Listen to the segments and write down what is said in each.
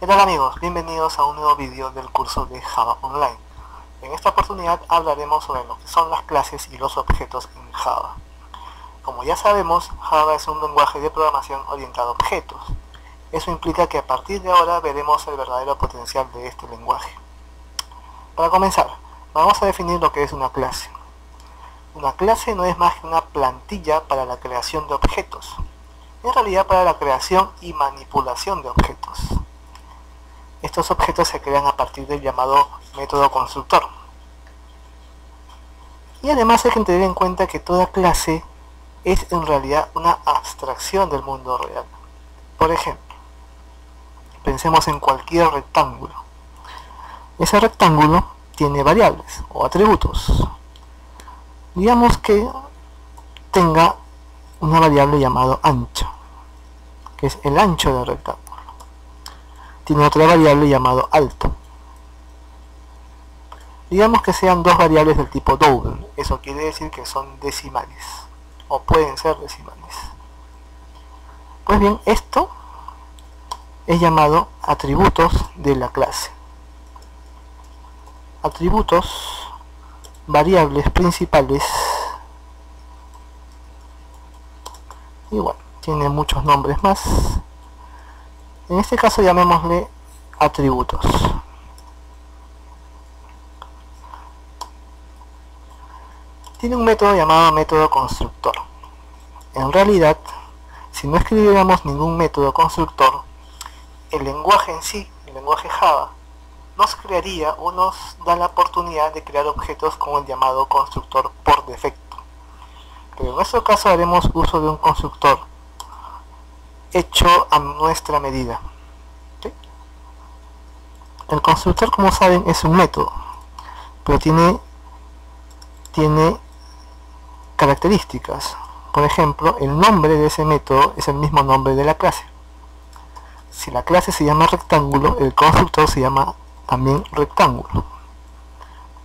¿Qué tal amigos? Bienvenidos a un nuevo vídeo del curso de Java Online. En esta oportunidad hablaremos sobre lo que son las clases y los objetos en Java. Como ya sabemos, Java es un lenguaje de programación orientado a objetos. Eso implica que a partir de ahora veremos el verdadero potencial de este lenguaje. Para comenzar, vamos a definir lo que es una clase. Una clase no es más que una plantilla para la creación de objetos. En realidad para la creación y manipulación de objetos. Estos objetos se crean a partir del llamado método constructor. Y además hay que tener en cuenta que toda clase es en realidad una abstracción del mundo real. Por ejemplo, pensemos en cualquier rectángulo. Ese rectángulo tiene variables o atributos. Digamos que tenga una variable llamada ancho, que es el ancho del rectángulo. Tiene otra variable llamado alto. Digamos que sean dos variables del tipo double. Eso quiere decir que son decimales, o pueden ser decimales. Pues bien, esto es llamado atributos de la clase. Atributos, variables principales. Y bueno, tiene muchos nombres más. En este caso llamémosle atributos. Tiene un método llamado método constructor. En realidad, si no escribiéramos ningún método constructor, el lenguaje en sí, el lenguaje Java, nos crearía o nos da la oportunidad de crear objetos con el llamado constructor por defecto. Pero en nuestro caso haremos uso de un constructor hecho a nuestra medida. ¿Sí? El constructor, como saben, es un método, pero tiene características. Por ejemplo, el nombre de ese método es el mismo nombre de la clase. Si la clase se llama rectángulo, el constructor se llama también rectángulo.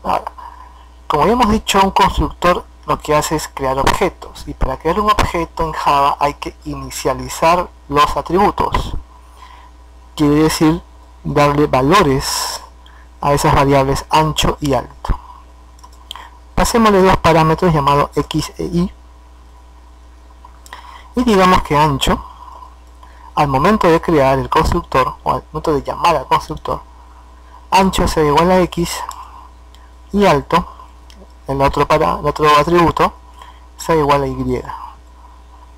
Ahora, como ya hemos dicho, un constructor lo que hace es crear objetos, y para crear un objeto en Java hay que inicializar los atributos. Quiere decir darle valores a esas variables ancho y alto. Pasémosle dos parámetros llamados x e y. Y digamos que ancho, al momento de crear el constructor, o al momento de llamar al constructor, ancho será igual a x, y alto, el otro atributo, será igual a y.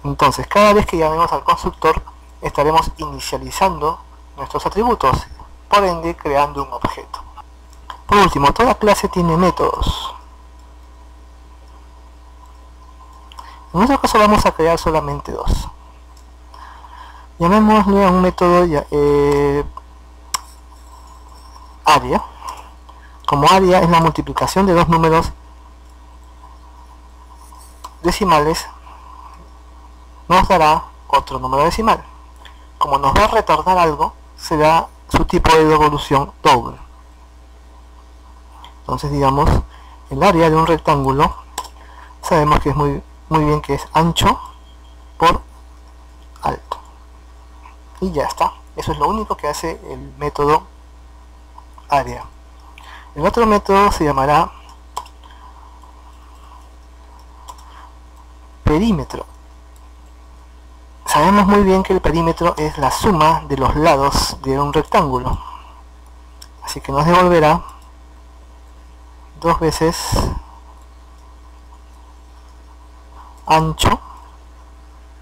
Entonces, cada vez que llamemos al constructor, estaremos inicializando nuestros atributos, por ende creando un objeto. Por último, toda clase tiene métodos. En nuestro caso vamos a crear solamente dos. Llamémosle a un método área. Como área es la multiplicación de dos números decimales, nos dará otro número decimal. Como nos va a retornar algo, será su tipo de devolución doble. Entonces, digamos, el área de un rectángulo sabemos que es muy bien que es ancho por alto. Y ya está. Eso es lo único que hace el método área. El otro método se llamará perímetro. Sabemos muy bien que el perímetro es la suma de los lados de un rectángulo. Así que nos devolverá dos veces ancho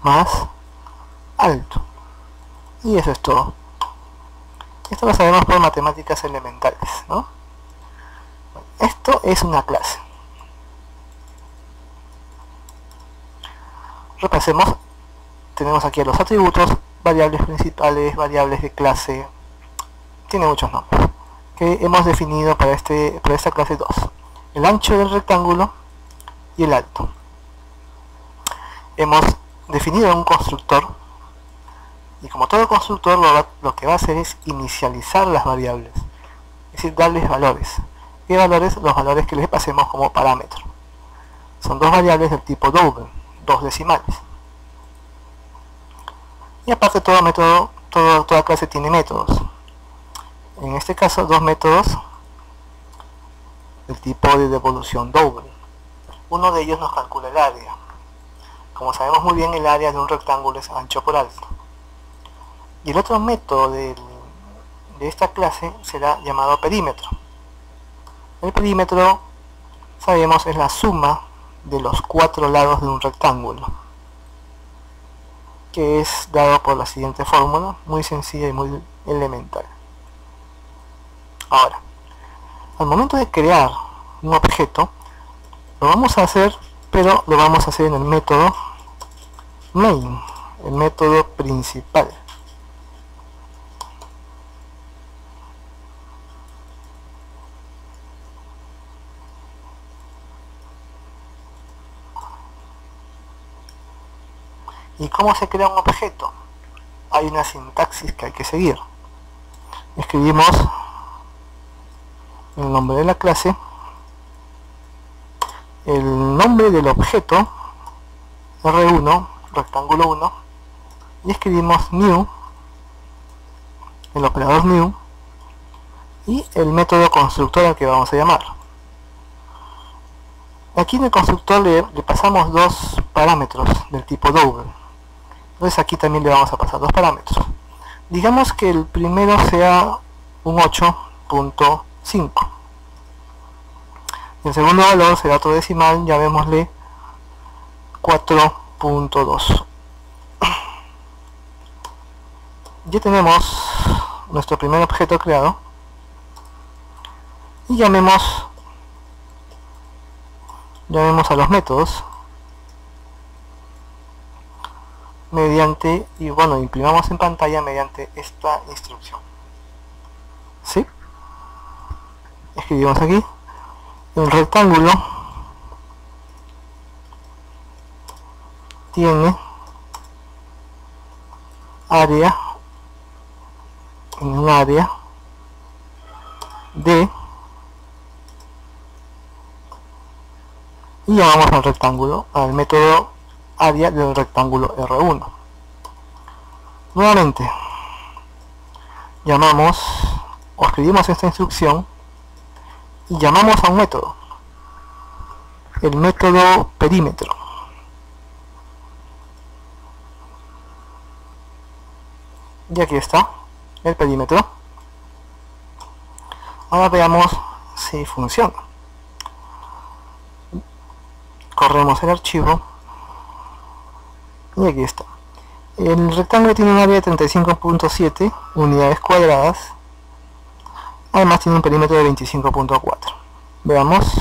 más alto. Y eso es todo. Esto lo sabemos por matemáticas elementales, ¿no? Esto es una clase. Repasemos. Tenemos aquí a los atributos, variables principales, variables de clase. Tiene muchos nombres que hemos definido para esta clase 2. El ancho del rectángulo y el alto. Hemos definido un constructor, y como todo constructor lo que va a hacer es inicializar las variables, es decir, darles valores. ¿Qué valores? Los valores que les pasemos como parámetro. Son dos variables del tipo double, dos decimales. Y aparte todo método, toda clase tiene métodos. en este caso, dos métodos del tipo de devolución doble. Uno de ellos nos calcula el área. Como sabemos muy bien, el área de un rectángulo es ancho por alto. Y el otro método de esta clase será llamado perímetro. El perímetro, sabemos, es la suma de los cuatro lados de un rectángulo, que es dado por la siguiente fórmula, muy sencilla y muy elemental. Ahora, al momento de crear un objeto, lo vamos a hacer, pero lo vamos a hacer en el método main, el método principal. ¿Y cómo se crea un objeto? Hay una sintaxis que hay que seguir. Escribimos el nombre de la clase, el nombre del objeto, R1, rectángulo 1, y escribimos new, el operador new, y el método constructor al que vamos a llamar. Aquí en el constructor le pasamos dos parámetros del tipo double. Entonces aquí también le vamos a pasar dos parámetros. Digamos que el primero sea un 8.5. El segundo valor será otro decimal, llamémosle 4.2. Ya tenemos nuestro primer objeto creado. Y llamemos a los métodos mediante, y bueno, imprimamos en pantalla mediante esta instrucción. ¿Sí? Escribimos aquí el rectángulo tiene área en un área de, y llamamos al rectángulo, al método área del rectángulo R1. Nuevamente llamamos o escribimos esta instrucción y llamamos a un método, el método perímetro. Y aquí está el perímetro. Ahora veamos si funciona. Corremos el archivo y aquí está. El rectángulo tiene un área de 35.7 unidades cuadradas. Además tiene un perímetro de 25.4. Veamos.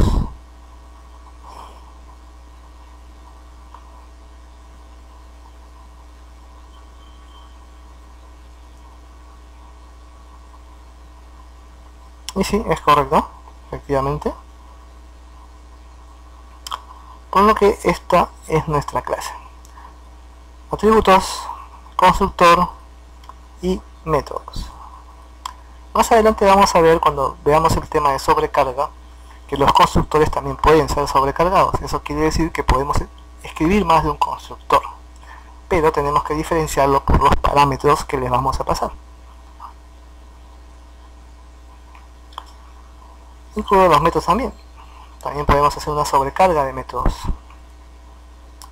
Y sí, es correcto, efectivamente. Por lo que esta es nuestra clase. Atributos, constructor y métodos. Más adelante vamos a ver, cuando veamos el tema de sobrecarga, que los constructores también pueden ser sobrecargados. Eso quiere decir que podemos escribir más de un constructor, pero tenemos que diferenciarlo por los parámetros que le vamos a pasar. Incluso los métodos también. También podemos hacer una sobrecarga de métodos.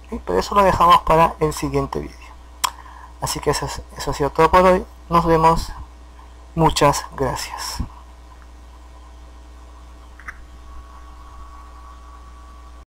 ¿Sí? Pero eso lo dejamos para el siguiente vídeo. Así que eso ha sido todo por hoy. Nos vemos. Muchas gracias.